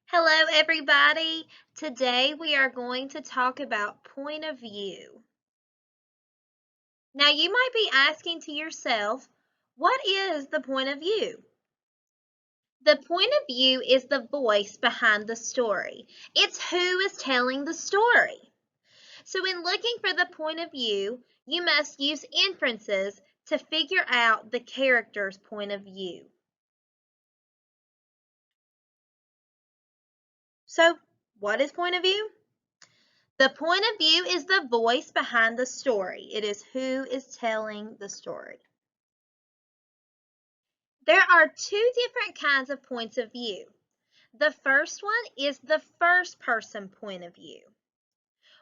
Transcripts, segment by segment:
Hello, everybody. Today we are going to talk about point of view. Now, you might be asking to yourself, what is the point of view? The point of view is the voice behind the story. It's who is telling the story. So, in looking for the point of view, you must use inferences to figure out the character's point of view. So, what is point of view? The point of view is the voice behind the story. It is who is telling the story. There are two different kinds of points of view. The first one is the first person point of view.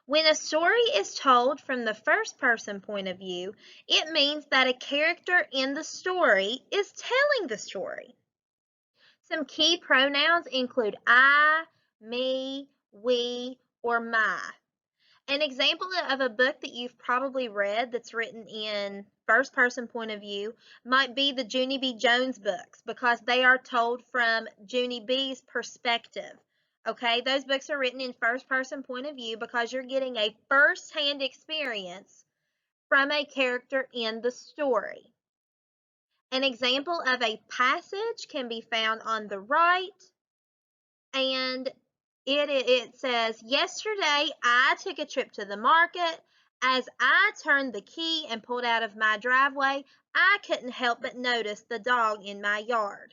When a story is told from the first person point of view, it means that a character in the story is telling the story. Some key pronouns include I, me, we, or my. An example of a book that you've probably read that's written in first person point of view might be the Junie B. Jones books because they are told from Junie B's perspective. Okay, those books are written in first person point of view because you're getting a first-hand experience from a character in the story. An example of a passage can be found on the right, and it says, yesterday I took a trip to the market. As I turned the key and pulled out of my driveway, I couldn't help but notice the dog in my yard.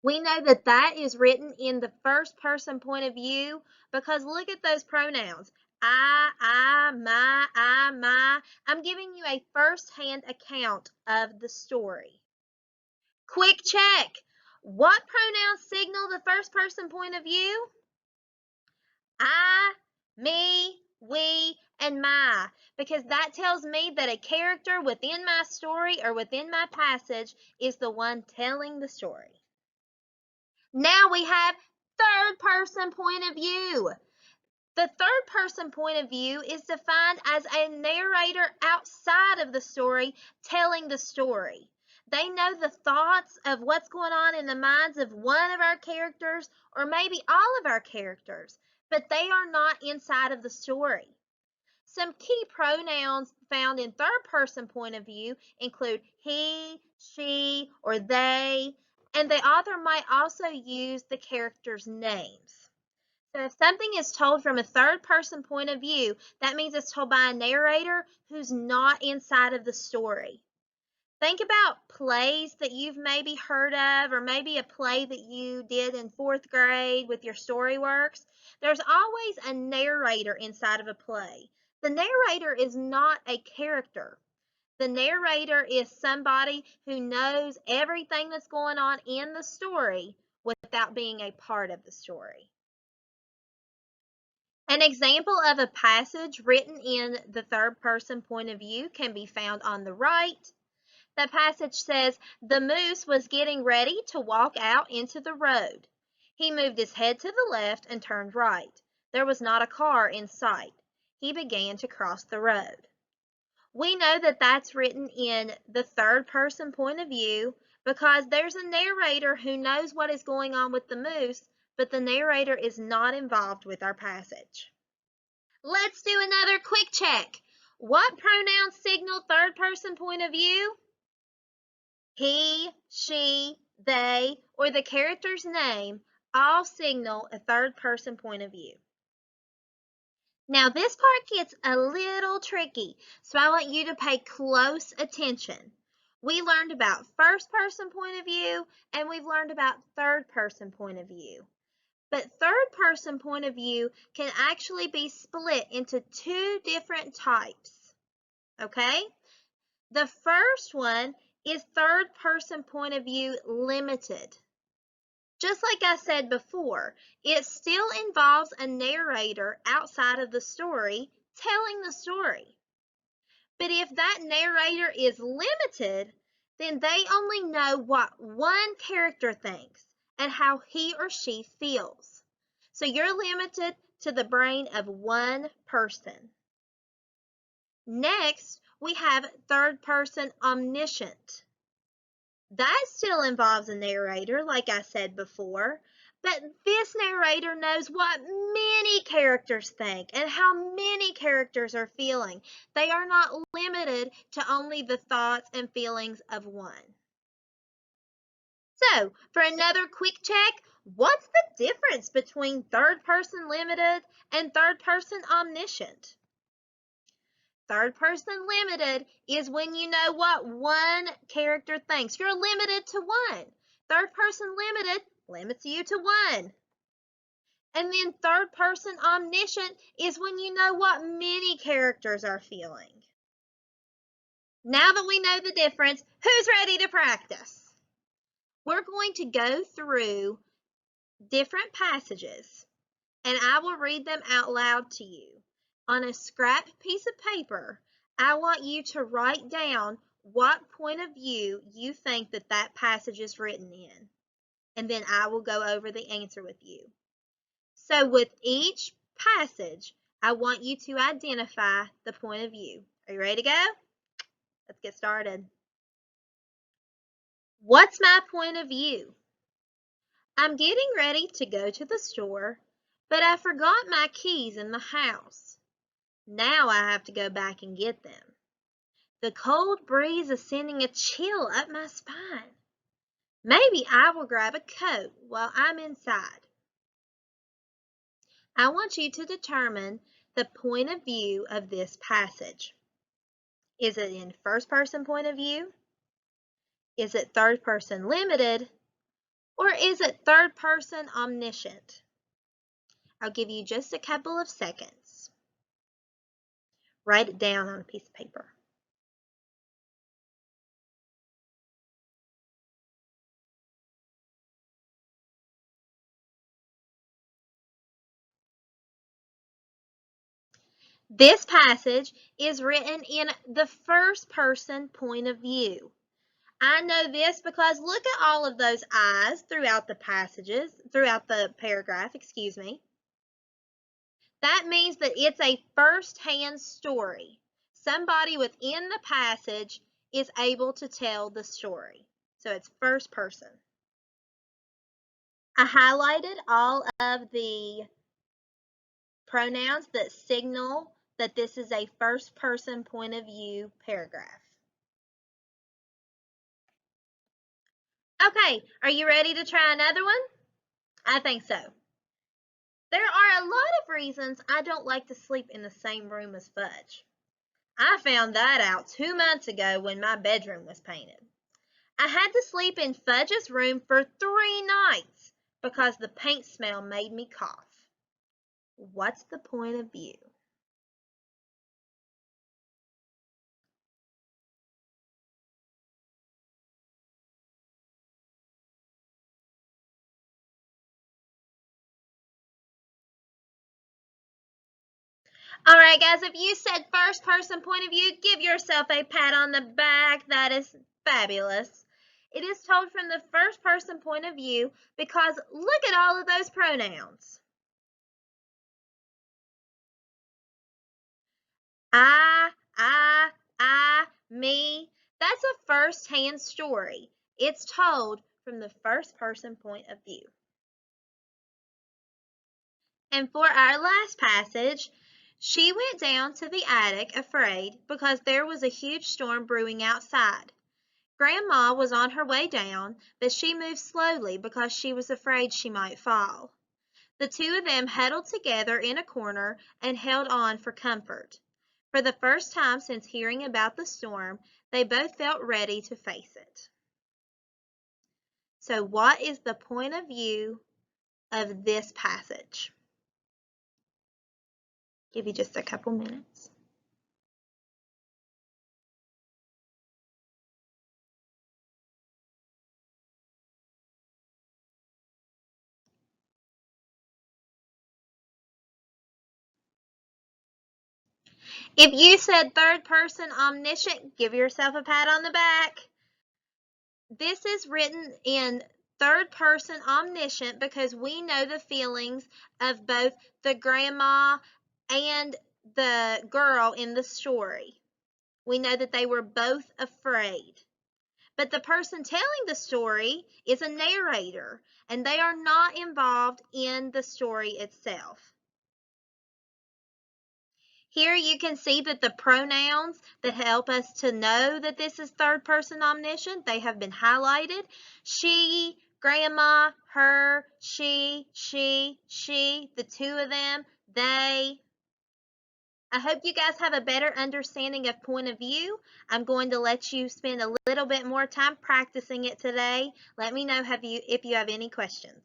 We know that that is written in the first person point of view because look at those pronouns. I, my. I'm giving you a first-hand account of the story. Quick check. What pronouns signal the first person point of view? I, me, we, and my, because that tells me that a character within my story or within my passage is the one telling the story. Now we have third person point of view. The third person point of view is defined as a narrator outside of the story telling the story. They know the thoughts of what's going on in the minds of one of our characters or maybe all of our characters, but they are not inside of the story. Some key pronouns found in third person point of view include he, she, or they, and the author might also use the characters' names. So if something is told from a third person point of view, that means it's told by a narrator who's not inside of the story. Think about plays that you've maybe heard of, or maybe a play that you did in fourth grade with your StoryWorks. There's always a narrator inside of a play. The narrator is not a character. The narrator is somebody who knows everything that's going on in the story without being a part of the story. An example of a passage written in the third person point of view can be found on the right. The passage says, the moose was getting ready to walk out into the road. He moved his head to the left and turned right. There was not a car in sight. He began to cross the road. We know that that's written in the third person point of view because there's a narrator who knows what is going on with the moose, but the narrator is not involved with our passage. Let's do another quick check. What pronouns signal third person point of view? He, she, they, or the character's name all signal a third person point of view. Now this part gets a little tricky, so I want you to pay close attention. We learned about first person point of view and we've learned about third person point of view. But third person point of view can actually be split into two different types. Okay? The first one is third person point of view limited. Just like I said before, it still involves a narrator outside of the story telling the story. But if that narrator is limited, then they only know what one character thinks and how he or she feels. So you're limited to the brain of one person. Next, we have third person omniscient. That still involves a narrator, like I said before, but this narrator knows what many characters think and how many characters are feeling. They are not limited to only the thoughts and feelings of one. So, for another quick check, what's the difference between third person limited and third person omniscient? Third person limited is when you know what one character thinks. You're limited to one. Third person limited limits you to one. And then third person omniscient is when you know what many characters are feeling. Now that we know the difference, who's ready to practice? We're going to go through different passages and I will read them out loud to you. On a scrap piece of paper, I want you to write down what point of view you think that passage is written in, and then I will go over the answer with you. So with each passage, I want you to identify the point of view. Are you ready to go? Let's get started. What's my point of view? I'm getting ready to go to the store, but I forgot my keys in the house. Now I have to go back and get them. The cold breeze is sending a chill up my spine. Maybe I will grab a coat while I'm inside. I want you to determine the point of view of this passage. Is it in first person point of view? Is it third person limited? Or is it third person omniscient? I'll give you just a couple of seconds. Write it down on a piece of paper. This passage is written in the first person point of view. I know this because look at all of those I's throughout the paragraph, excuse me. That means that it's a first-hand story. Somebody within the passage is able to tell the story. So it's first person. I highlighted all of the pronouns that signal that this is a first person point of view paragraph. Okay, are you ready to try another one? I think so. There are a lot of reasons I don't like to sleep in the same room as Fudge. I found that out 2 months ago when my bedroom was painted. I had to sleep in Fudge's room for 3 nights because the paint smell made me cough. What's the point of view? All right, guys, if you said first person point of view, give yourself a pat on the back. That is fabulous. It is told from the first person point of view because look at all of those pronouns. I, me. That's a first-hand story. It's told from the first person point of view. And for our last passage, she went down to the attic afraid because there was a huge storm brewing outside. Grandma was on her way down, but she moved slowly because she was afraid she might fall. The two of them huddled together in a corner and held on for comfort. For the first time since hearing about the storm, they both felt ready to face it. So what is the point of view of this passage? Give you just a couple minutes. If you said third person omniscient, give yourself a pat on the back. This is written in third person omniscient because we know the feelings of both the grandma and the girl in the story. We know that they were both afraid. but the person telling the story is a narrator, and they are not involved in the story itself. Here you can see that the pronouns that help us to know that this is third person omniscient, they have been highlighted. She, grandma, her, she, the two of them, they. I hope you guys have a better understanding of point of view. I'm going to let you spend a little bit more time practicing it today. Let me know if you have any questions.